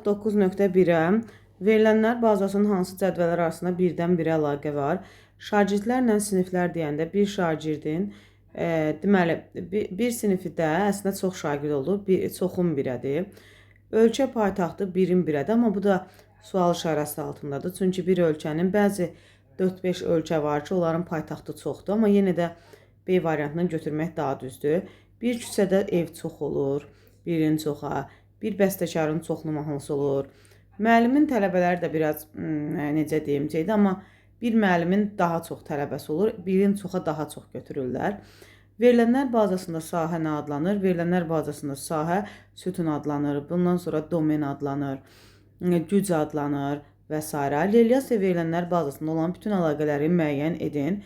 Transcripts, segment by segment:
Baxaq 9.1-ə. Verilənlər bazasının hansı cədvəllər arasında birdən-birə əlaqə var? Şagirdlərlə siniflər deyəndə bir şagirdin deməli bir sinifdə əslində çox şagird olur, çoxun birədir. Ölkə paytaxtı birin birədir, amma bu da sual işarəsi altındadır. Çünki bir ölkənin bəzi 4-5 ölkə var ki, onların paytaxtı çoxdur, amma yenə də B variantını götürmək daha düzdür. Bir küçədə ev çox olur, birin çoxa, bir bəstəkarın çoxlu mahnısı olur. Müəllimin tələbələri də biraz necə deyim şeydir, amma bir müəllimin daha çox tələbəsi olur, birin çoxa daha çox götürürlər. Verilənlər bazasında sahə nə adlanır? Verilənlər bazasında sahə sütun adlanır, bundan sonra domen adlanır, güc adlanır və s. Relyasiya verilənlər bazasında olan bütün əlaqələri müəyyən edin.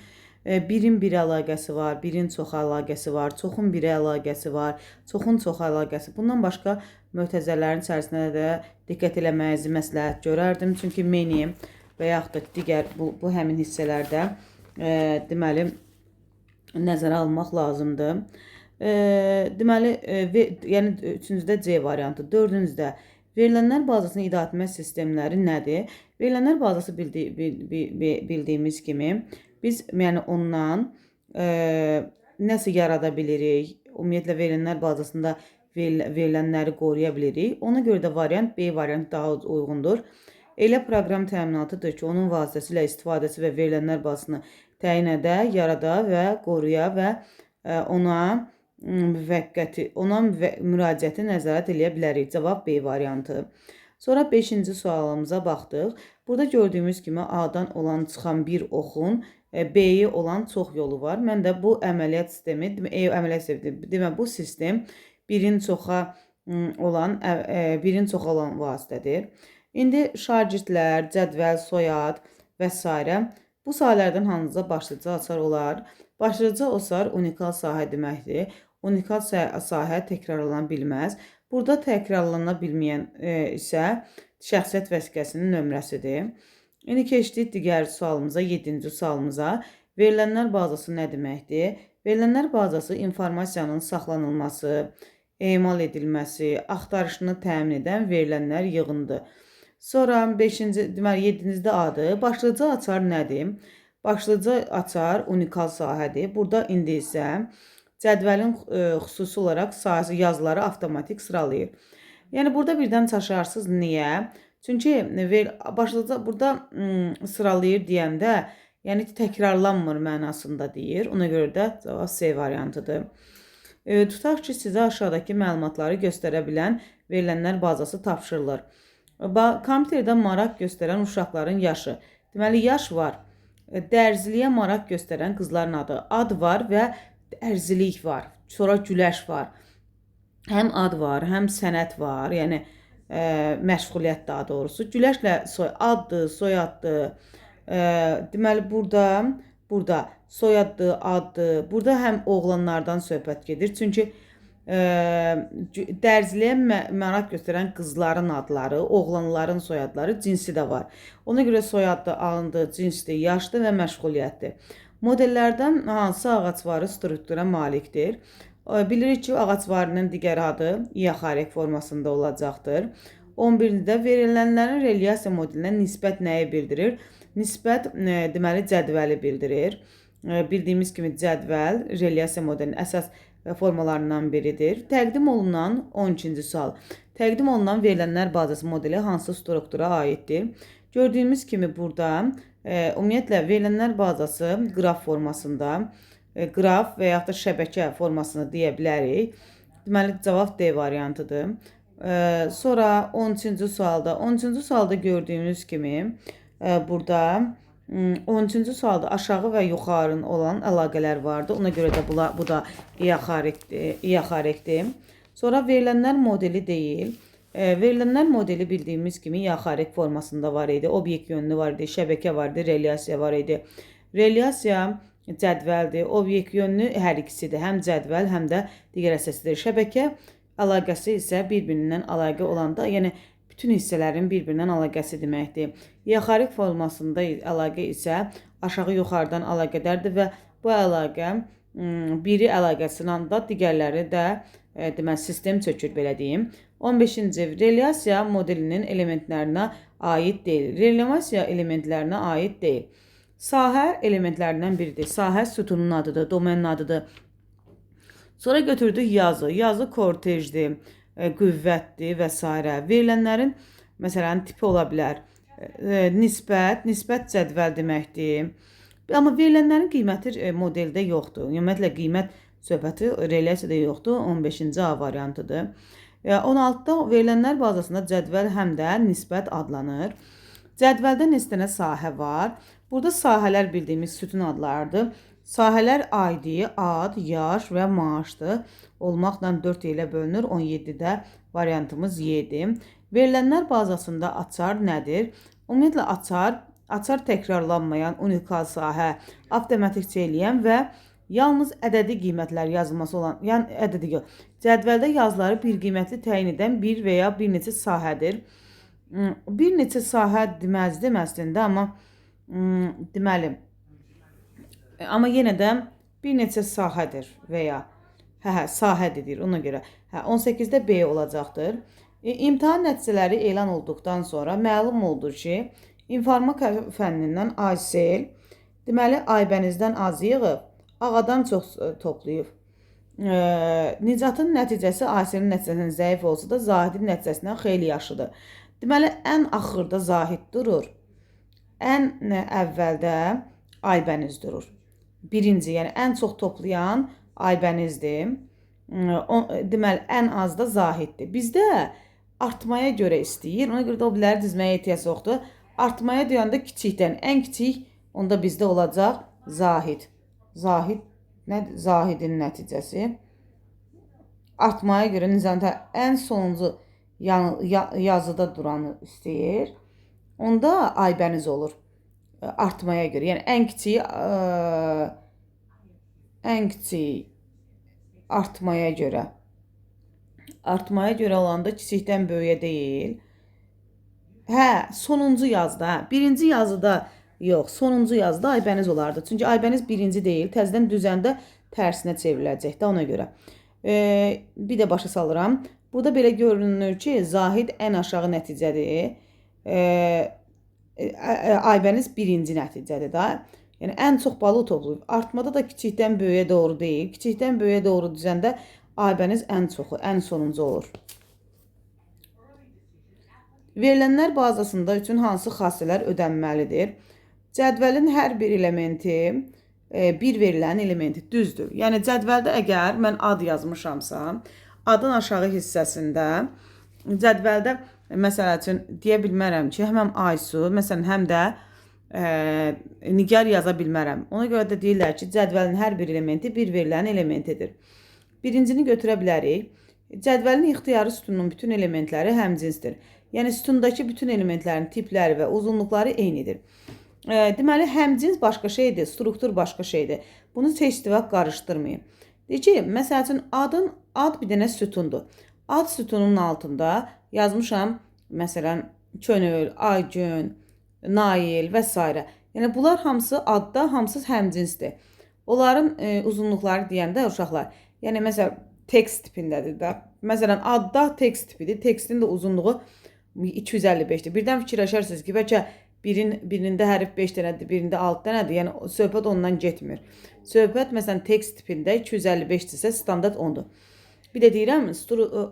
Birin bir əlaqəsi var, birin çox əlaqəsi var, çoxun biri əlaqəsi var, çoxun çox əlaqəsi. Bundan başqa mötəzələrin içərisində də diqqət eləməyinizi məsləhət görərdim. Çünki meni və yaxud da digər bu həmin hissələrdə deməli nəzərə almaq lazımdır. Deməli, yəni üçüncüdə C variantı, dördüncüdə verilənlər bazasının idarə etmə sistemləri nədir? Verilənlər bazası bildiyimiz kimi biz yəni ondan nəsə yarada bilirik. Ümumiyyətlə verilənlər bazasında verilənləri qoruya bilirik. Ona görə də variant B variantı daha uyğundur. Elə proqram təminatıdır ki, onun vasitəsilə istifadəçi və verilənlər bazasını təyin edə, yarada və qoruya və ona müraciəti nəzarət edə bilərik. Cavab B variantı. Sonra 5-ci sualımıza baxdıq. Burada gördüyümüz kimi A-dan olan çıxan bir oxun B-yi olan çox yolu var. Mən də bu əməliyyat sistemi, demə bu sistem birin çoxa olan vasitədir. İndi şagirdlər, cədvəl, soyad və s. bu sahələrdən hansıca başlıca açar olar. Başlıca açar unikal sahə deməkdir. Unikal sahə təkrarlana bilməz. Burada təkrarlana bilməyən isə şəxsiyyət vəsiqəsinin nömrəsidir. İndi keçdik digər sualımıza, 7-ci sualımıza. Verilənlər bazası nə deməkdir? Verilənlər bazası informasiyanın saxlanılması, emal edilməsi, axtarışını təmin edən verilənlər yığındır. Sonra 7-ci adı başlıca açar nədir? Başlıca açar unikal sahədir. Burada indi isə cədvəlin xüsusi olaraq yazıları avtomatik sıralayır. Yəni burada birdən çaşarsınız. Niyə? Çünki başlıca burada sıralayır deyəndə, yəni təkrarlanmır mənasında deyir. Ona görə də cavab C variantıdır. Tutaq ki, sizə aşağıdakı məlumatları göstərə bilən verilənlər bazası tapşırılır. Kompüterdə maraq göstərən uşaqların yaşı. Deməli, yaş var. Dərziliyə maraq göstərən qızların adı. Ad var və dərzilik var. Sonra güləş var. Həm ad var, həm sənət var. Yəni, məşğuliyyət daha doğrusu. Güləşlə addır, soyaddır. Deməli, burada soyaddır, addır. Burada həm oğlanlardan söhbət gedir. Çünki dərziliyə maraq göstərən qızların adları, oğlanların soyadları, cinsi də var. Ona görə soyaddır, andır, cinsdir, yaşdır və məşğuliyyətdir. Modellərdən hansı ağacvarı struktura malikdir? Bilirik ki, ağacvarının digər adı iaxarik formasında olacaqdır. 11-də verilənlərin relyasiya modelinə nisbət nəyi bildirir? Nisbət deməli cədvəli bildirir. Bildiyimiz kimi cədvəl relyasiya modelinin əsas formalarından biridir. Təqdim olunan 12-ci sual. Təqdim olunan verilənlər bazası modeli hansı struktura aiddir? Gördüyümüz kimi burada ümumiyyətlə verilənlər bazası qraf formasında, qraf və yaxud da şəbəkə formasını deyə bilərik. Deməli, cavab D variantıdır. Sonra 13-cü sualda gördüyümüz kimi burada 13-cü sualda aşağı və yuxarı olan əlaqələr vardı. Ona görə də bu da iaxarikdir. Sonra verilənlər modeli deyil. Verilənlər modeli bildiyimiz kimi iaxarik formasında var idi. Obyekt yönlü var idi, şəbəkə var idi, relyasiya var idi. Relyasiya cədvəldir, obyekt yönlü hər ikisidir. Həm cədvəl, həm də digər əsasıdır. Şəbəkə əlaqəsi isə bir-birindən əlaqə olanda, yəni bütün hissələrin bir-birindən əlaqəsi deməkdir. Iaxarik formasında əlaqə isə aşağı-yuxarıdan əlaqədardır və bu əlaqə biri əlaqəsindən da digərləri də deməli sistem çökür, belə deyim. 15-ci relyasiya modelinin elementlərinə aid deyil. Relyasiya elementlərinə aid deyil. Sahə elementlərindən biridir. Sahə sütunun adıdır, domenin adıdır. Sonra götürdük yazı. Yazı kortejdir, qüvvətdir və s. Verilənlərin məsələn tipi ola bilər. Nisbət cədvəl deməkdir. Amma verilənlərin qiyməti modeldə yoxdur. Ümumiyyətlə qiymət söhbəti relyasiyada yoxdur. 15-ci A variantıdır. 16-da verilənlər bazasında cədvəl həm də nisbət adlanır. Cədvəldə neçə dənə sahə var? Burada sahələr bildiyimiz sütun adlarıdır. Sahələr ID, ad, yaş və maaşdır. Olmaqla 4 ilə bölünür. 17-də variantımız Y-dir. Verilənlər bazasında açar nədir? Ümumiyyətlə açar təkrarlanmayan unikal sahə, avtomatikçə eləyən və yalnız ədədi qiymətlər yazılması olan, yəni ədədi yox, cədvəldə yazıları bir qiymətli təyin edən bir və ya bir neçə sahədir. Bir neçə sahə deməzdim əslində, amma deməli, amma yenə də bir neçə sahədir və ya sahə dedir ona görə. 18-də B olacaqdır. İmtahan nəticələri elan olduqdan sonra məlum oldu ki, informatika fənnindən ASL, deməli Aybənizdən az yığıb, Ağadan çox toplayıb. Nicatın nəticəsi ASL-in nəticəsindən zəif olsa da Zahidin nəticəsindən xeyli yaşlıdır. Deməli, ən axırda Zahid durur. Ən əvvəldə Aybəniz durur. Birinci, yəni ən çox toplayan Aybənizdir. Deməli, ən az da Zahiddir. Bizdə artmaya görə istəyir. Ona görə də o biləri dizməyə ehtiyac yoxdur. Artmaya deyəndə kiçikdən ən kiçik onda bizdə olacaq Zahid. Zahid nədir? Zahidin nəticəsi. Artmaya görə nizamda ən sonuncu yazıda duranı istəyir. Onda Aybəniz olur. Artmaya görə. Yəni ən kiçik artmaya görə. Artmaya görə olanda kiçikdən böyüyə deyil. Sonuncu yazıda. Birinci yazıda yox, sonuncu yazıda Aybəniz olardı. Çünki Aybəniz birinci deyil, təzədən düzəndə tərsinə çevriləcəkdir ona görə. Bir də başa salıram. Burada belə görünür ki, Zahid ən aşağı nəticədir. Aybəniz birinci nəticədir da. Yəni ən çox balı toplayıb. Artmada da kiçikdən böyüyə doğru deyil. Kiçikdən böyüyə doğru düzəndə Aybəniz ən çoxu, ən sonuncu olur. Verilənlər bazasında üçün hansı xassələr ödənməlidir? Cədvəlin hər bir elementi bir verilən elementi düzdür. Yəni cədvəldə əgər mən ad yazmışamsa, adın aşağı hissəsində cədvəldə məsəl üçün deyə bilmərəm ki, həm Aysu, məsələn, həm də Nigar yaza bilmərəm. Ona görə də deyirlər ki, cədvəlin hər bir elementi bir verilən elementidir. Birincini götürə bilərik. Cədvəlin ixtiyarı sütununun bütün elementləri həmcinsdir. Yəni sütundakı bütün elementlərin tipləri və uzunluqları eynidir. Deməli, həmcins başqa şeydir, struktur başqa şeydir. Bunu heç vaxt qarışdırmayın. Deyək ki, məsəl üçün ad bir dənə sütundur. Ad sütununun altında yazmışam, məsələn, Könül, Aygün, Nail və s. Yəni, bunlar hamısı adda, hamısı həmcinsdir. Onların uzunluqları deyəndə uşaqlar, yəni, məsələn, tekst tipindədir də. Məsələn, adda tekst tipidir, tekstin də uzunluğu 255-dir. Birdən fikirləşərsiniz ki, bəlkə birində hərf 5 dənədir, birində 6 dənədir. Yəni, söhbət ondan getmir. Söhbət, məsələn, tekst tipində 255-dirsə, standart 10-dur. Bir də deyirəm,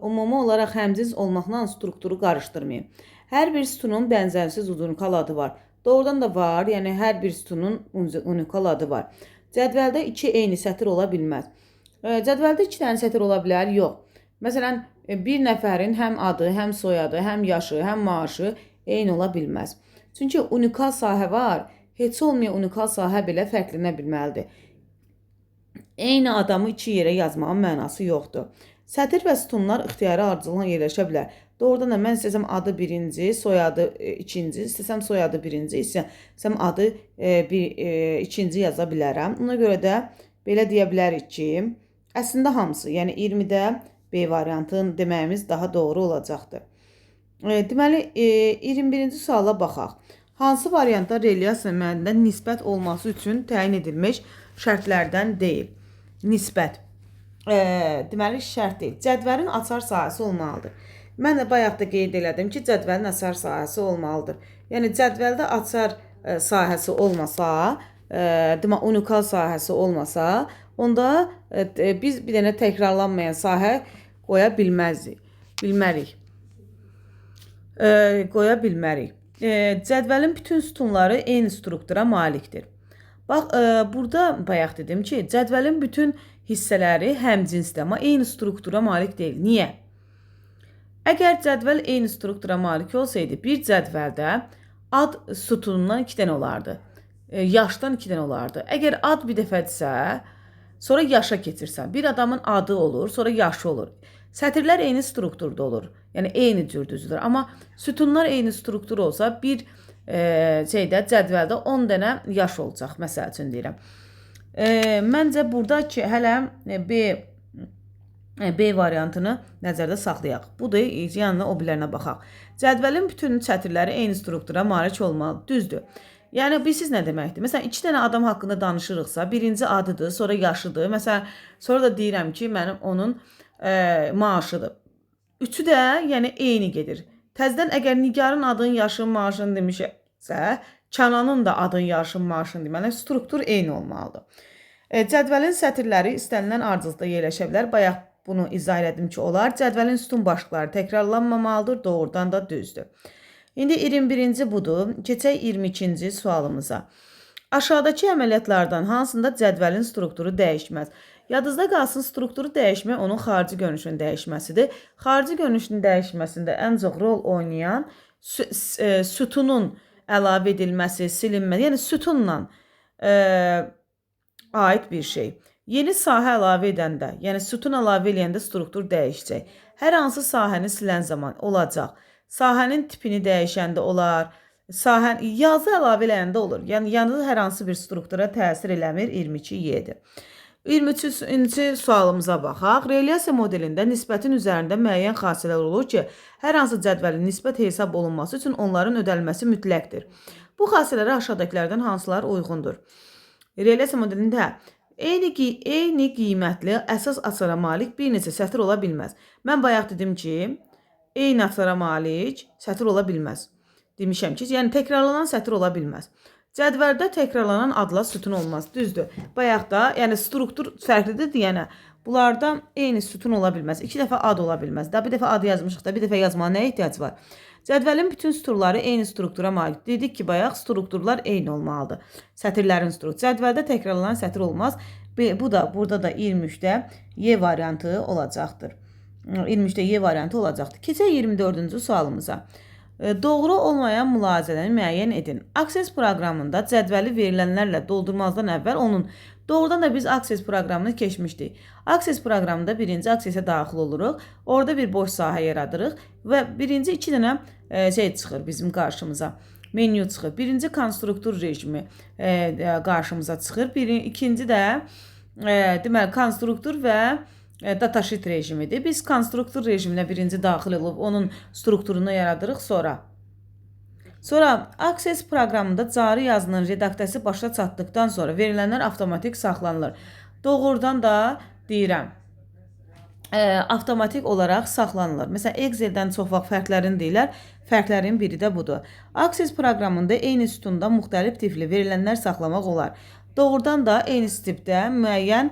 ümumi olaraq həmcins olmaqla strukturu qarışdırmayın. Hər bir sütunun bənzərsiz unikal adı var. Doğrudan da var, yəni hər bir sütunun unikal adı var. Cədvəldə 2 eyni sətir ola bilməz. Cədvəldə 2 dənə sətir ola bilər? Yox. Məsələn, bir nəfərin həm adı, həm soyadı, həm yaşı, həm maaşı eyni ola bilməz. Çünki unikal sahə var, heç olmayan unikal sahə belə fərqlənə bilməlidir. Eyni adamı 2 yerə yazmağın mənası yoxdur. Sətir və sütunlar ixtiyari ardıcılıqla yerləşə bilər. Doğrudan da mən istəsəm adı birinci, soyadı ikinci, istəsəm soyadı birinci, istəsəm adı ikinci yaza bilərəm. Ona görə də belə deyə bilərik ki, əslində hamısı, yəni 20-də B variantını deməyimiz daha doğru olacaqdır. Deməli, 21-ci suala baxaq. Hansı variantda relyasiya mənada nisbət olması üçün təyin edilmiş şərtlərdən deyil? Nisbət. Deməli, şərt deyil. Cədvəlin açar sahəsi olmalıdır. Mən də bayaq da qeyd elədim ki, cədvəlin açar sahəsi olmalıdır. Yəni cədvəldə açar sahəsi olmasa, demə unikal sahəsi olmasa, onda biz bir dənə təkrarlanmayan sahə qoya bilmərik. Cədvəlin bütün sütunları eyni struktura malikdir. Bax, burada bayaq dedim ki, cədvəlin bütün hissələri həmcinsdir, amma eyni struktura malik deyil. Niyə? Əgər cədvəl eyni struktura malik olsaydı, bir cədvəldə ad sütunundan 2 dənə olardı. Yaşdan 2 dənə olardı. Əgər ad bir dəfədirsə, sonra yaşa keçirsən. Bir adamın adı olur, sonra yaşı olur. Sətirlər eyni strukturda olur. Yəni eyni cür düzülür. Amma sütunlar eyni struktur olsa, bir cədvəldə 10 dənə yaş olacaq, məsəl üçün deyirəm. Məncə burada ki, hələ B variantını nəzərdə saxlayaq. Budur, yanına o birlərinə baxaq. Cədvəlin bütün sətirləri eyni struktura malik olmalı. Düzdür. Yəni, bilirsiniz nə deməkdir? Məsələn, 2 dənə adam haqqında danışırıqsa, birinci adıdır, sonra yaşıdır. Məsələn, sonra da deyirəm ki, mənim onun maaşıdır. Üçü də yəni eyni gedir. Təzədən əgər Nigarın adın, yaşın, maaşını demişsə, Kənanın da adın, yaşın, maaşını deməli, struktur eyni olmalıdır. Cədvəlin sətirləri istənilən ardıcılıqda yerləşə bilər. Bayaq bunu izah elədim ki, olar. Cədvəlin sütun başlıqları təkrarlanmamalıdır, doğrudan da düzdür. İndi 21-ci budur. Keçək 22-ci sualımıza. Aşağıdakı əməliyyatlardan hansında cədvəlin strukturu dəyişməz? Yadınızda qalsın, strukturu dəyişmək onun xarici görünüşünün dəyişməsidir. Xarici görünüşünün dəyişməsində ən çox rol oynayan sütunun əlavə edilməsi, silinməsi, yəni sütunla aid bir şey. Yeni sahə əlavə edəndə, yəni sütun əlavə edəndə struktur dəyişəcək. Hər hansı sahəni silən zaman olacaq. Sahənin tipini dəyişəndə olar. Yazı əlavə edəndə olur. Yəni yanında hər hansı bir struktura təsir eləmir. 22-7. 23-cü sualımıza baxaq. Realyasiya modelində nisbətin üzərində müəyyən xassələr olur ki, hər hansı cədvəlin nisbət hesab olunması üçün onların ödəlməsi mütləqdir. Bu xassələrə aşağıdakilərdən hansılar uyğundur? Realyasiya modelində eyni qiymətli əsas açara malik bir neçə sətir ola bilməz. Mən bayaq dedim ki, eyni açara malik sətir ola bilməz. Demişəm ki, yəni təkrarlanan sətir ola bilməz. Cədvəldə təkrarlanan adla sütun olmaz. Düzdür. Bayaq da, yəni struktur fərqlidir deyənə, bunlarda eyni sütun ola bilməz. 2 dəfə ad ola bilməz. Da bir dəfə adı yazmışıq da, bir dəfə yazmağa nə ehtiyac var? Cədvəlin bütün süturları eyni struktura malik. Dedik ki, bayaq strukturlar eyni olmalıdır. Sətirlərin strukturu. Cədvəldə təkrarlanan sətir olmaz. Bu da, burada da 23-də Y variantı olacaqdır. 23-də Y variantı olacaqdır. Keçək 24-cü sualımıza. Doğru olmayan mülahizəni müəyyən edin. Access proqramında cədvəli verilənlərlə doldurmazdan əvvəl onun doğrudan da biz Access proqramını keçmişdik. Access proqramında birinci Access-ə daxil oluruq. Orada bir boş sahə yaradırıq və birinci 2 dənə çıxır bizim qarşımıza. Menyu çıxır. Birinci konstruktor rejimi qarşımıza çıxır. İkinci də deməli konstruktor və datasheet rejimidir. Biz konstruktor rejiminə birinci daxil olub onun strukturunu yaradırıq Sonra Access proqramında cari yazının redaksiyası başa çatdıqdan sonra verilənlər avtomatik saxlanılır. Doğrudan da deyirəm, avtomatik olaraq saxlanılır. Məsələn, Excel-dən çox vaxt fərqlərini deyirlər. Fərqlərin biri də budur. Access proqramında eyni sütunda müxtəlif tipli verilənlər saxlamaq olar. Doğrudan da eyni tipdə müəyyən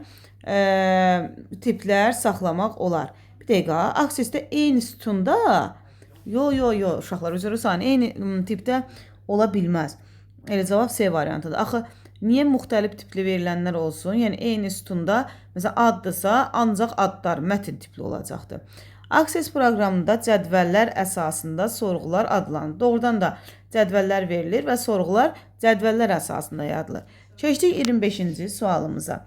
tiplər saxlamaq olar. Bir dəqiqə, Access-də eyni sütunda, uşaqlar, üzrü saniyə, eyni tipdə ola bilməz. Elə cavab C variantıdır. Axı, niyə müxtəlif tipli verilənlər olsun? Yəni, eyni sütunda, məsələn, addırsa, ancaq adlar mətin tipli olacaqdır. Access proqramında cədvəllər əsasında sorğular adlanır. Doğrudan da cədvəllər verilir və sorğular cədvəllər əsasında yazılır. Keçdik 25-ci sualımıza.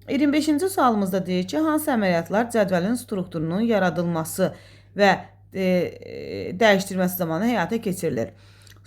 25-ci sualımızda deyir ki, hansı əməliyyatlar cədvəlin strukturunun yaradılması və dəyişdirməsi zamanı həyata keçirilir?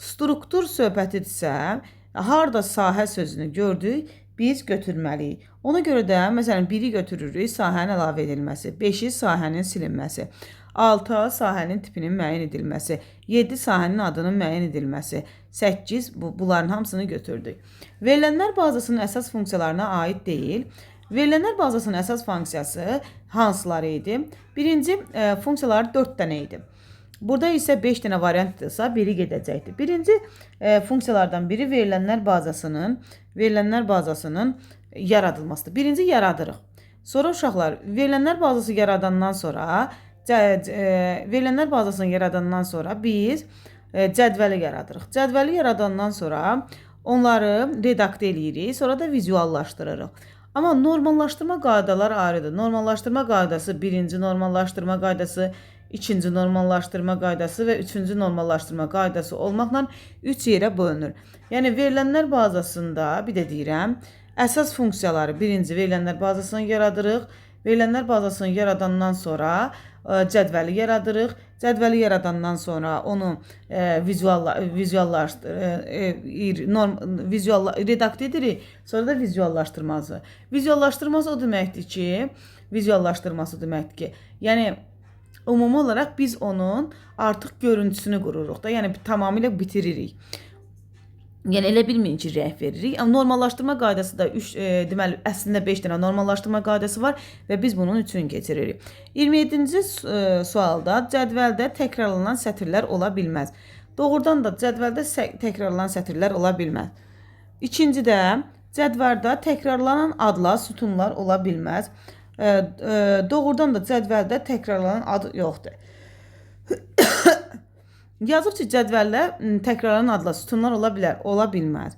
Struktur söhbətidirsə, harada sahə sözünü gördük, biz götürməliyik. Ona görə də, məsələn, 1-i götürürük, sahənin əlavə edilməsi, 5-i sahənin silinməsi, 6 sahənin tipinin müəyyən edilməsi, 7 sahənin adının müəyyən edilməsi, 8 bunların hamısını götürdük. Verilənlər bazasının əsas funksiyalarına aid deyil. Verilənlər bazasının əsas funksiyası hansıları idi? Birinci funksiyaları 4 dənə idi. Burada isə 5 dənə variantdırsa, biri gedəcəkdir. Birinci funksiyalardan biri verilənlər bazasının yaradılmasıdır. Birinci yaradırıq. Sonra uşaqlar, verilənlər bazası yaradandan sonra biz cədvəli yaradırıq. Cədvəli yaradandan sonra onları redaktə eləyirik, sonra da vizuallaşdırırıq. Amma normallaşdırma qaydalar ayrıdır. Normallaşdırma qaydası birinci normallaşdırma qaydası, ikinci normallaşdırma qaydası və üçüncü normallaşdırma qaydası olmaqla 3 yerə bölünür. Yəni verilənlər bazasında bir də deyirəm, əsas funksiyaları birinci verilənlər bazasını yaradırıq. Verilənlər bazasını yaradandan sonra cədvəli yaradırıq. Cədvəli yaradandan sonra onu redaktə edirik. Sonra da vizuallaşdırması. Vizuallaşdırması o deməkdir ki, yəni ümumi olaraq biz onun artıq görüntüsünü qururuq da, yəni tamamilə bitiririk. Yəni elə bilməyin ki, rəh veririk. Amma normallaşdırma qaydası da deməli əslində 5 dənə normallaşdırma qaydası var və biz bunun üçünü keçiririk. 27-ci sualda cədvəldə təkrarlanan sətirlər ola bilməz. Doğrudan da cədvəldə təkrarlanan sətirlər ola bilməz. İkincidə cədvəldə təkrarlanan adlar, sütunlar ola bilməz. Doğrudan da cədvəldə təkrarlanan ad yoxdur. Yazıb ki, cədvəldə təkrarlanan adlar, sütunlar ola bilər, ola bilməz.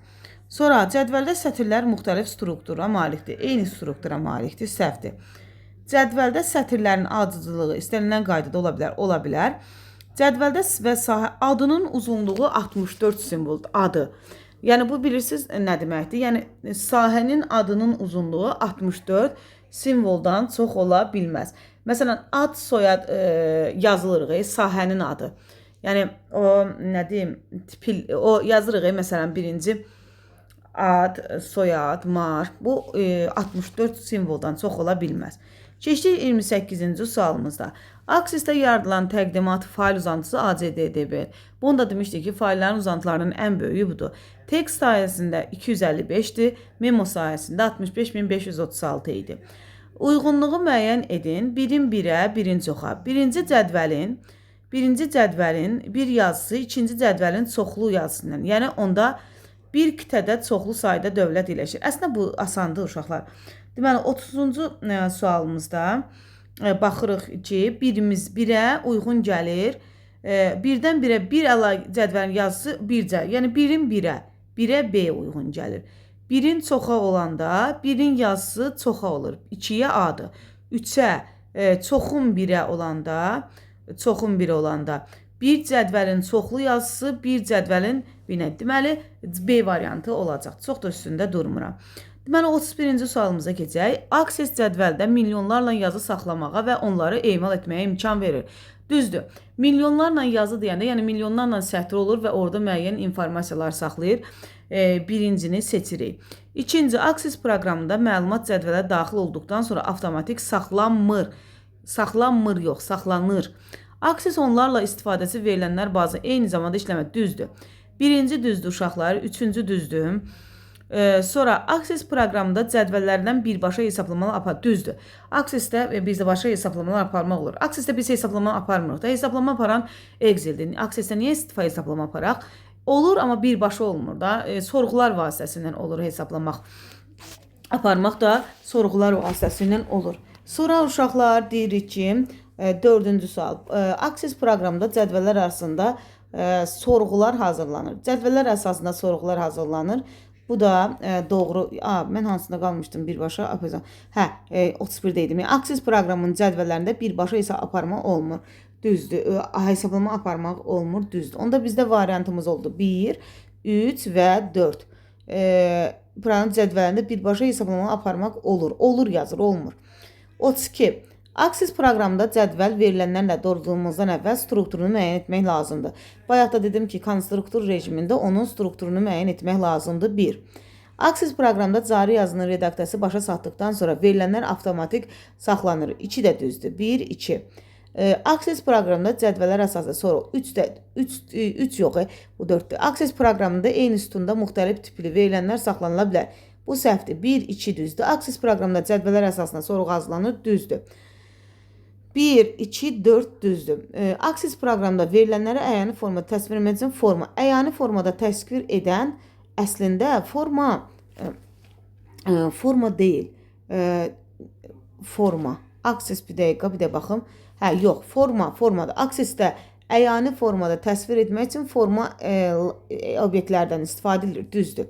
Sonra cədvəldə sətirlər müxtəlif struktura malikdir, eyni struktura malikdir, səhvdir. Cədvəldə sətirlərin ardıcılığı istənilən qaydada ola bilər. Cədvəldə və sahə adının uzunluğu 64 simvoldur, adı. Yəni bu bilirsiniz nə deməkdir? Yəni sahənin adının uzunluğu 64 simvoldan çox ola bilməz. Məsələn, ad, soyad yazılırıq, sahənin adı. Yəni o nə deyim, o yazırıq məsələn birinci ad, soyad, mark. Bu 64 simvoldan çox ola bilməz. Keçdik 28-ci sualımızda. Aksisdə yaradılan təqdimat fayl uzantısı ACDDB. Bunu da demişdik ki, faylların uzantılarının ən böyüyü budur. Text sayəsində 255-dir, memo sayəsində 65536 idi. Uyğunluğu müəyyən edin. Birin birə, birin çoxa. Birinci cədvəlin bir yazısı ikinci cədvəlin çoxlu yazısından. Yəni onda bir kütlədə çoxlu sayda dövlət birləşir. Əslində bu asandır uşaqlar. Deməli 30-cu sualımızda baxırıq ki, birimiz birə uyğun gəlir. Birdən birə bir cədvəlin yazısı bircə. Yəni birin birə B uyğun gəlir. Birin çoxa olanda birin yazısı çoxa olur. 2-yə A-dır. 3-ə çoxun birə olanda bir cədvəlin çoxlu yazısı bir cədvəlin binə. Deməli B variantı olacaq. Çox da üstündə durmuram. Deməli 31-ci sualımıza keçək. Access cədvəldə milyonlarla yazı saxlamağa və onları emal etməyə imkan verir. Düzdür. Milyonlarla yazı deyəndə, yəni milyonlarla sətr olur və orada müəyyən informasiyalar saxlayır. Birincini seçirik. İkinci, Access proqramında məlumat cədvələ daxil olduqdan sonra avtomatik saxlanmır. Saxlanır. Access onlarla istifadəsi verilənlər bazı eyni zamanda işləmə düzdür. Birinci düzdür uşaqlar, üçüncü düzdür. Sonra Access proqramında cədvəllərdən birbaşa hesablamalar düzdür. Accessdə birbaşa hesablamalar aparmaq olur. Accessdə biz hesablama aparmırıq da. Hesablama aparan Excel'dir. Accessdə niyə istifa hesablama aparaq? Olur, amma birbaşa olmur da. Sorğular vasitəsindən olur hesablamaq. Aparmaq da sorğular vasitəsindən olur. Sonra uşaqlar deyirik ki, 4-cü sual. Access proqramında cədvəllər arasında sorğular hazırlanır. Cədvəllər əsasında sorğular hazırlanır. Bu da doğru. Mən hansında qalmışdım birbaşa? 31-də idim. Access proqramının cədvəllərində birbaşa hesab aparma olmur. Düzdür. Hesablama aparmaq olmur. Düzdür. Onda bizdə variantımız oldu. 1, 3 və 4. Proqramın cədvəllərində birbaşa hesablama aparmaq olur. Olur yazır, olmur. 32. Access proqramında cədvəl verilənlərlə doğrulduğumuzdan əvvəl strukturunu müəyyən etmək lazımdır. Bayaq da dedim ki, konstruktor rejimində onun strukturunu müəyyən etmək lazımdır. 1. Access proqramında cari yazının redaksiyası başa çatdıqdan sonra verilənlər avtomatik saxlanır. 2 də düzdür. 1, 2. Access proqramında cədvəllər əsasında sonra 3 yox, bu 4-dür. Access proqramında eyni sütunda müxtəlif tipli verilənlər saxlanıla bilər. Bu səhvdir. 1, 2 düzdür. Access proqramında cədvəllər əsasında sorğu hazırlanır. Düzdür. 1, 2, 4 düzdür. Aksis proqramda verilənləri əyani formada təsvir etmək üçün forma. Əyani formada təsvir edən əslində forma deyil. Forma. Aksis bir dəqiqə, bir də baxım. Yox, formada. Aksisdə əyani formada təsvir etmək üçün forma obyektlərdən istifadə edilir, düzdür.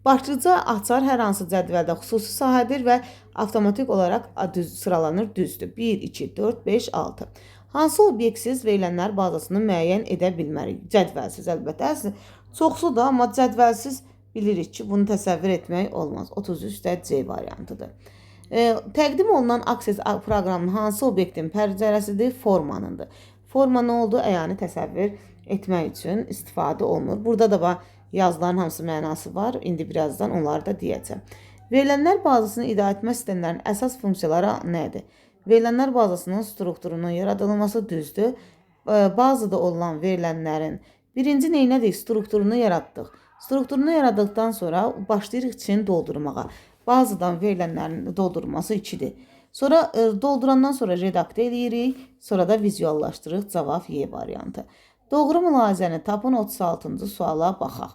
Başlıca açar hər hansı cədvəldə xüsusi sahədir və avtomatik olaraq sıralanır, düzdür. 1, 2, 4, 5, 6. Hansı obyektsiz verilənlər bazasını müəyyən edə bilmərik? Cədvəlsiz əlbəttə. Çoxsu da, amma cədvəlsiz bilirik ki, bunu təsəvvür etmək olmaz. 33 C variantıdır. Təqdim olunan Aksis proqramının hansı obyektin pəncərəsidir? Formanındır. Forma nə oldu? Əyani təsəvvür etmək üçün istifadə olunur. Burada da yazıların hamısı mənası var. İndi birazdan onları da deyəcəm. Verilənlər bazasını idarə etmə sistemlərinin əsas funksiyaları nədir? Verilənlər bazasının strukturunun yaradılması düzdür. Bazada olan verilənlərin birinci neynədir? Strukturunu yaratdıq. Strukturunu yaratdıqdan sonra başlayırıq içini doldurmağa. Bazadan verilənlərin doldurulması 2-dir. Sonra doldurandan sonra redaktə edirik, sonra da vizuallaşdırırıq. Cavab Y variantı. Doğru mülahizəni tapın 36-cı suala baxaq.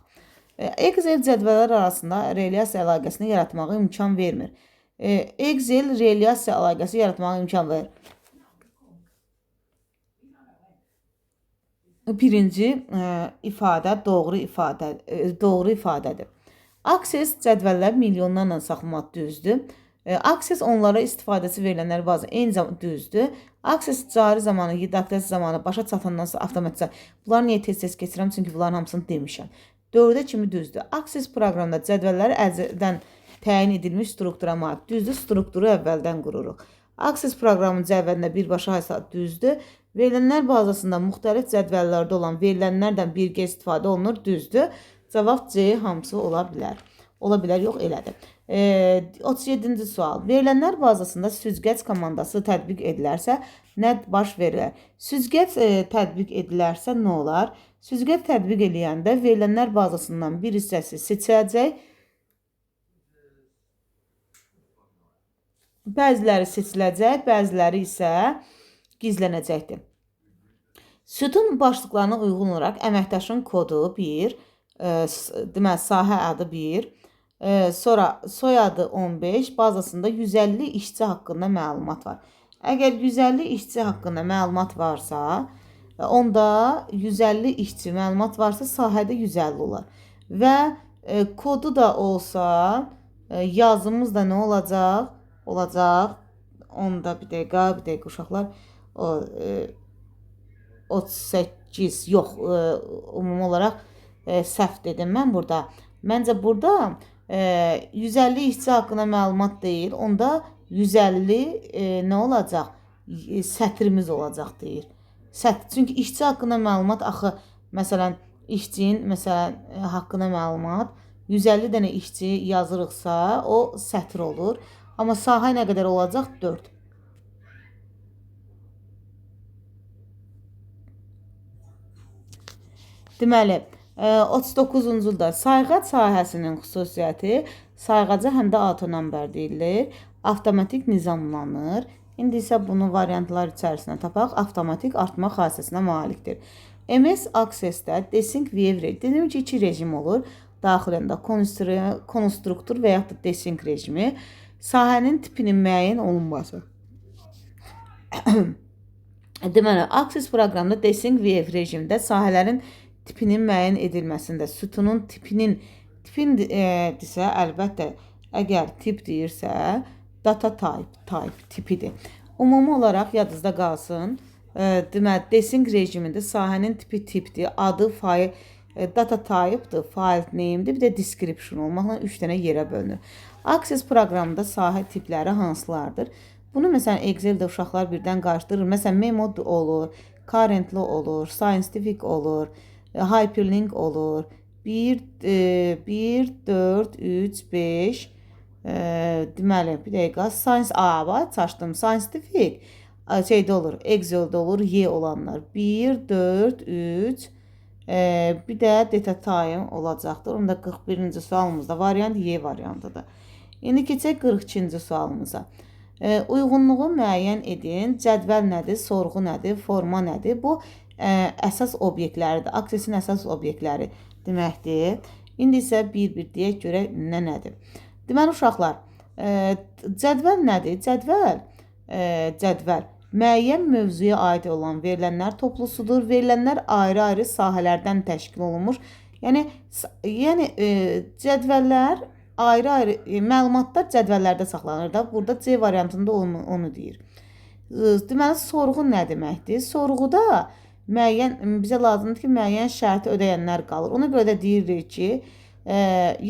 Excel cədvəllər arasında relyasiya əlaqəsini yaratmağa imkan vermir. Excel relyasiya əlaqəsi yaratmağa imkan verir. Birinci ifadə doğru ifadədir. Aksis cədvəllər milyonlarla saxlamaq düzdür. Aksis onlara istifadəsi verilənlər bazı eyni zamanda düzdür. Aksis cari zamanı, redaktasiya zamanı başa çatandan sonra avtomatizə. Bunları niyə tez-tez keçirəm? Çünki bunların hamısını demişəm. 4-ə kimi düzdür. Aksis proqramda cədvəlləri əvvəldən təyin edilmiş struktura malik düzdür. Strukturu əvvəldən qururuq. Aksis proqramının cədvəlində birbaşa hesab düzdür. Verilənlər bazasında müxtəlif cədvəllərdə olan verilənlərdən birgə istifadə olunur, düzdür. Cavab C hamısı ola bilər. Ola bilər, yox elədir. 37-ci sual. Verilənlər bazasında süzgəc komandası tətbiq edilərsə, nə baş verər? Süzgəc tətbiq edilərsə nə olar? Süzgəc tətbiq edəndə verilənlər bazasından bir hissəsi seçiləcək. Bəziləri seçiləcək, bəziləri isə gizlənəcəkdir. Sütun başlıqlarına uyğun olaraq əməkdaşın kodu 1, deməli sahə adı 1, sonra soyadı 15, bazasında 150 işçi haqqında məlumat var. Əgər 150 işçi haqqında məlumat varsa, onda 150 işçi məlumat varsa sahədə 150 olar. Və kodu da olsa, yazımız da nə olacaq? Olacaq. Onda bir dəqiqə uşaqlar 38, yox, ümumi olaraq səhv dedim mən burada. Məncə burada 150 işçi haqqında məlumat deyil, onda 150 nə olacaq? Sətrimiz olacaq deyir. Çünki işçi haqqında məlumat axı, məsələn, işçinin haqqında məlumat 150 dənə işçi yazırıqsa, o sətr olur. Amma sahə nə qədər olacaq? 4. Deməli, 39-cu da sayğac sahəsinin xüsusiyyəti sayğaca həm də autonomber deyilir. Avtomatik nizamlanır. İndi isə bunu variantlar içərisində tapaq. Avtomatik artma xassəsinə malikdir. MS Access-də Desync View dedim ki, 2 rejim olur. Daxilində konstruktor və yaxud da Desync rejimi. Sahənin tipinin müəyyən olunması. Deməli, Access proqramda Desync View rejimdə sahələrin tipinin müəyyən edilməsində sütunun tipin desə, əlbəttə, əgər tip deyirsə, data type tipidir. Ümumi olaraq yadınızda qalsın. Deməli, Desync rejimində sahənin tipi tipdir, adı fayl, data type'dır, file name'dir, bir də description olmaqla 3 dənə yerə bölünür. Access proqramında sahə tipləri hansılardır? Bunu məsələn Excel-də uşaqlar birdən qarşıdırır. Məsələn, memo olur, currently olur, scientific olur, hyperlink olur. 1, 4, 3, 5. Deməli, bir dəqiqə. Çaşdım. Scientific şeydə olur. Excel'də olur. Y olanlar. 1, 4, 3. Bir də data time olacaqdır. Onda 41-ci sualımızda variant Y variantıdır. İndi keçək 42-ci sualımıza. Uyğunluğu müəyyən edin. Cədvəl nədir, sorğu nədir, forma nədir? Bu əsas obyektləridir. Aksesin əsas obyektləri deməkdir. İndi isə bir-bir deyək görək nə nədir. Deməli uşaqlar, cədvəl nədir? Cədvəl müəyyən mövzuya aid olan verilənlər toplusudur. Verilənlər ayrı-ayrı sahələrdən təşkil olunmuş. Yəni cədvəllər ayrı-ayrı məlumatlar cədvəllərdə saxlanır da. Burada C variantında onu deyir. Deməli sorğu nə deməkdir? Sorğuda bizə lazımdır ki, müəyyən şərti ödəyənlər qalır. Ona görə də deyirik ki,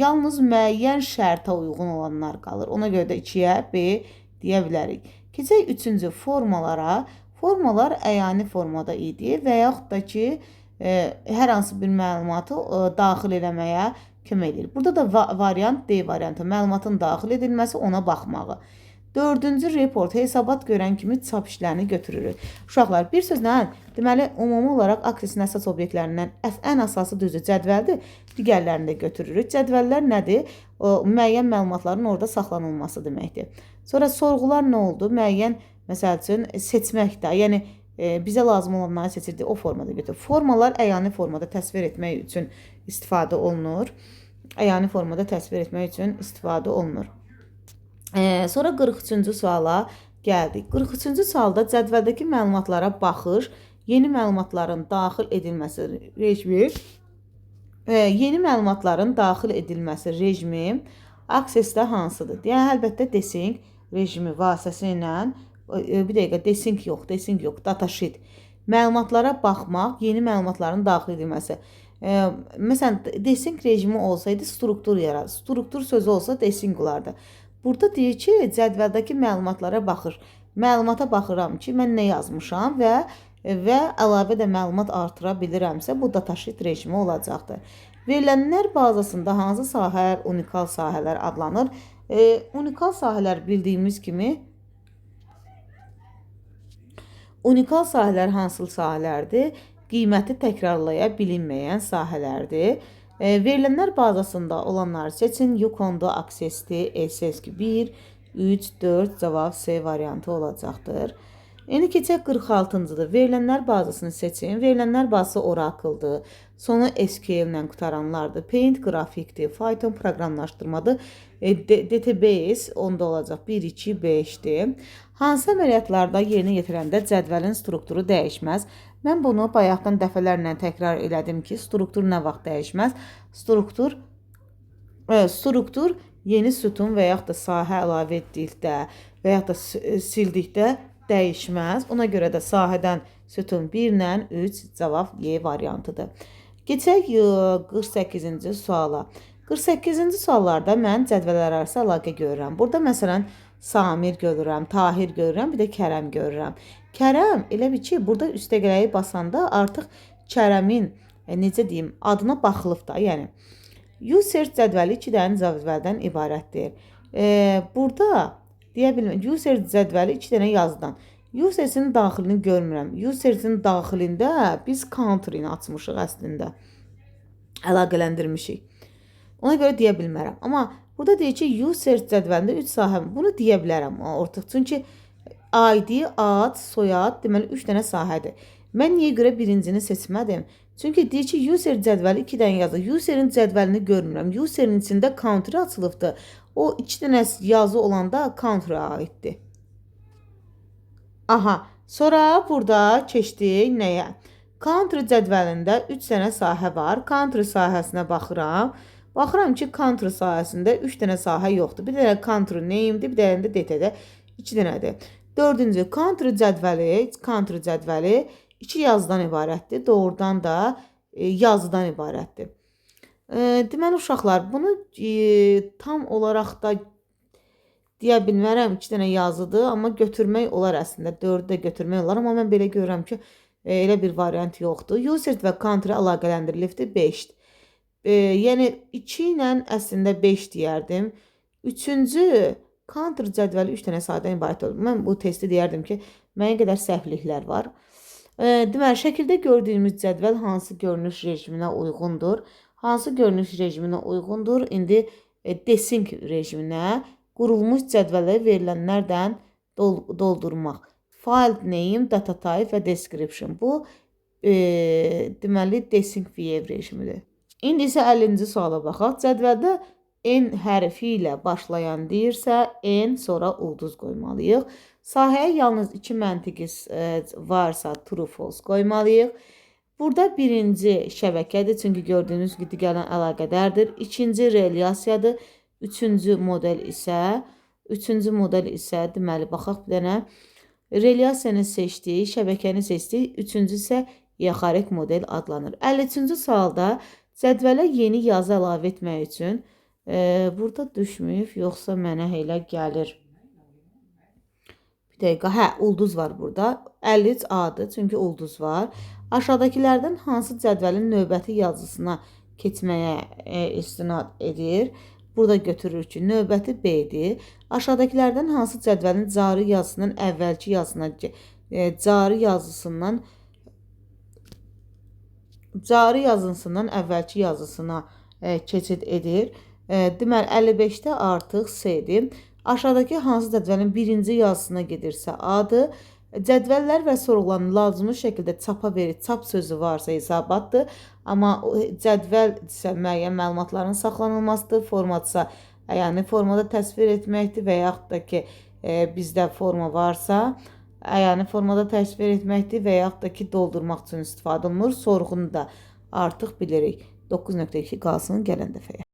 yalnız müəyyən şərtə uyğun olanlar qalır. Ona görə də 2-yə B deyə bilərik. Keçək 3-cü formalara. Formalar əyani formada idi və yaxud da ki, hər hansı bir məlumatı daxil eləməyə kömək edir. Burada da variant D variantı, məlumatın daxil edilməsi, ona baxmağı. 4-cü report, hesabat görən kimi çap işlərini götürürük. Uşaqlar, bir sözlə, deməli, ümumi olaraq aksesin əsas obyektlərindən ən əsası düzdür, cədvəldir, digərlərini də götürürük. Cədvəllər nədir? Müəyyən məlumatların orada saxlanılması deməkdir. Sonra sorğular nə oldu? Müəyyən, məsəl üçün, seçmək də, yəni bizə lazım olanları seçirdik, o formada götürür. Formalar əyani formada təsvir etmək üçün istifadə olunur. Əyani formada təsvir etmək üçün istifadə olunur. Sonra 43-cü suala gəldik. 43-cü sualda cədvəldəki məlumatlara baxış, yeni məlumatların daxil edilməsi rejimi, yeni məlumatların daxil edilməsi rejimi aksesdə hansıdır? Yəni, əlbəttə desync rejimi vasitəsilə, bir dəqiqə, desync yox, datasheet. Məlumatlara baxmaq, yeni məlumatların daxil edilməsi. Məsələn, desync rejimi olsaydı struktur yarar. Struktur sözü olsa desync olardı. Burada deyir ki, cədvəldəki məlumatlara baxır. Məlumata baxıram ki, mən nə yazmışam və əlavə də məlumat artıra bilirəmsə, bu datasheet rejimi olacaqdır. Verilənlər bazasında hansı sahələr unikal sahələr adlanır? Unikal sahələr bildiyimiz kimi, unikal sahələr hansı sahələrdir? Qiyməti təkrarlaya bilinməyən sahələrdir. Verilənlər bazasında olanları seçin. Yukonda aksesdir. SSQ 1, 3, 4 cavab C variantı olacaqdır. İndi keçək 46-cıdır. Verilənlər bazasını seçin. Verilənlər bazası Oracle-dır. Sonu SQL ilə qutaranlardır. Paint qrafikdir. Python proqramlaşdırmadır. DTBase onda olacaq. 1, 2, 5-dir. Hansı əməliyyatlarda yerinə yetirəndə cədvəlin strukturu dəyişməz? Mən bunu bayaqdan dəfələrlə təkrar elədim ki, struktur nə vaxt dəyişməz? Struktur yeni sütun və yaxud da sahə əlavə etdikdə və yaxud da sildikdə dəyişməz. Ona görə də sahədən sütun 1 ilə 3 cavab Y variantıdır. Keçək 48-ci suala. 48-ci suallarda mən cədvəllər arası əlaqə görürəm. Burada məsələn Samir görürəm, Tahir görürəm, bir də Kərəm görürəm. Kərəm elə bir ki, burada üstəgələyi basanda artıq Kərəmin, necə deyim, adına baxılıb da, yəni. U-search cədvəli 2 dənə cədvəldən ibarətdir. Burada deyə bilməm, U-search cədvəli 2 dənə yazıdan. U-search-in daxilini görmürəm. U-search-in daxilində biz country-ni açmışıq əslində. Əlaqələndirmişik. Ona görə deyə bilmərəm. Amma burada deyir ki, U-search cədvəlində 3 sahə. Bunu deyə bilərəm artıq. Çünki ID, ad, soyad, deməli 3 dənə sahədir. Mən niyə görə birincini seçmədim? Çünki deyir ki, U-search cədvəli 2 dənə yazır. U-search-in cədvəlini görmürəm. U-search-in içində country açılıbdır. O 2 dənə yazı olanda country-a aiddir. Aha, sonra burada keçdik nəyə? Country cədvəlində 3 dənə sahə var. Country sahəsinə baxıram. Baxıram ki, country sahəsində 3 dənə sahə yoxdur. Bir dənə country name-dir, bir dənə də DT-də 2 dənədir. 4-cü country cədvəli 2 yazıdan ibarətdir. Doğrudan da yazıdan ibarətdir. Deməli uşaqlar, bunu tam olaraq da deyə bilmərəm, 2 dənə yazıdır, amma götürmək olar əslində. 4-ü də götürmək olar, amma mən belə görürəm ki, elə bir variant yoxdur. U-search və country əlaqələndirilibdir 5-dir. Yəni 2 ilə əslində 5 deyərdim. 3-cü country cədvəli 3 dənə sahədən ibarət olur. Mən bu testi deyərdim ki, mənə qədər səhvliklər var. Deməli, şəkildə gördüyümüz cədvəl hansı görünüş rejiminə uyğundur? Hansı görünüş rejiminə uyğundur? İndi desync rejiminə qurulmuş cədvələ verilənlərdən doldurmaq. File name, data type və description. Bu deməli desync view rejimidir. İndi isə 50-ci suala baxaq. Cədvəldə n hərfi ilə başlayan deyirsə, n sonra ulduz qoymalıyıq. Sahəyə yalnız 2 məntiqi varsa true false qoymalıyıq. Burada birinci şəbəkədir, çünki gördüyünüz gibi gələn əlaqədardır. İkinci relyasiyadır. Üçüncü model isə deməli baxaq bir dənə relyasiyanı seçdik, şəbəkəni seçdik. Üçüncü isə yaxarek model adlanır. 53-cü sualda cədvələ yeni yazı əlavə etmək üçün burada düşməyib, yoxsa mənə elə gəlir. Bir dəqiqə, hə, ulduz var burada. 53A-dır, çünki ulduz var. Aşağıdakilərdən hansı cədvəlin növbəti yazısına keçməyə istinad edir? Burada götürür ki, növbəti B-dir. Aşağıdakilərdən hansı cədvəlin cari yazısından əvvəlki yazısına, cari yazısından əvvəlki yazısına keçid edir. Deməli, 55-də artıq C-dir. Aşağıdakı hansı cədvəlin birinci yazısına gedirsə A-dır. Cədvəllər və sorğuların lazımlı şəkildə çapa verir, çap sözü varsa hesabatdır. Amma cədvəl isə müəyyən məlumatların saxlanılmasıdır. Formatsa, yəni formada təsvir etməkdir və yaxud da ki, bizdə forma varsa, yəni formada təsvir etməkdir və yaxud da ki, doldurmaq üçün istifadə olunur. Sorğunu da artıq bilirik. 9.2 qalsın gələn dəfəyə.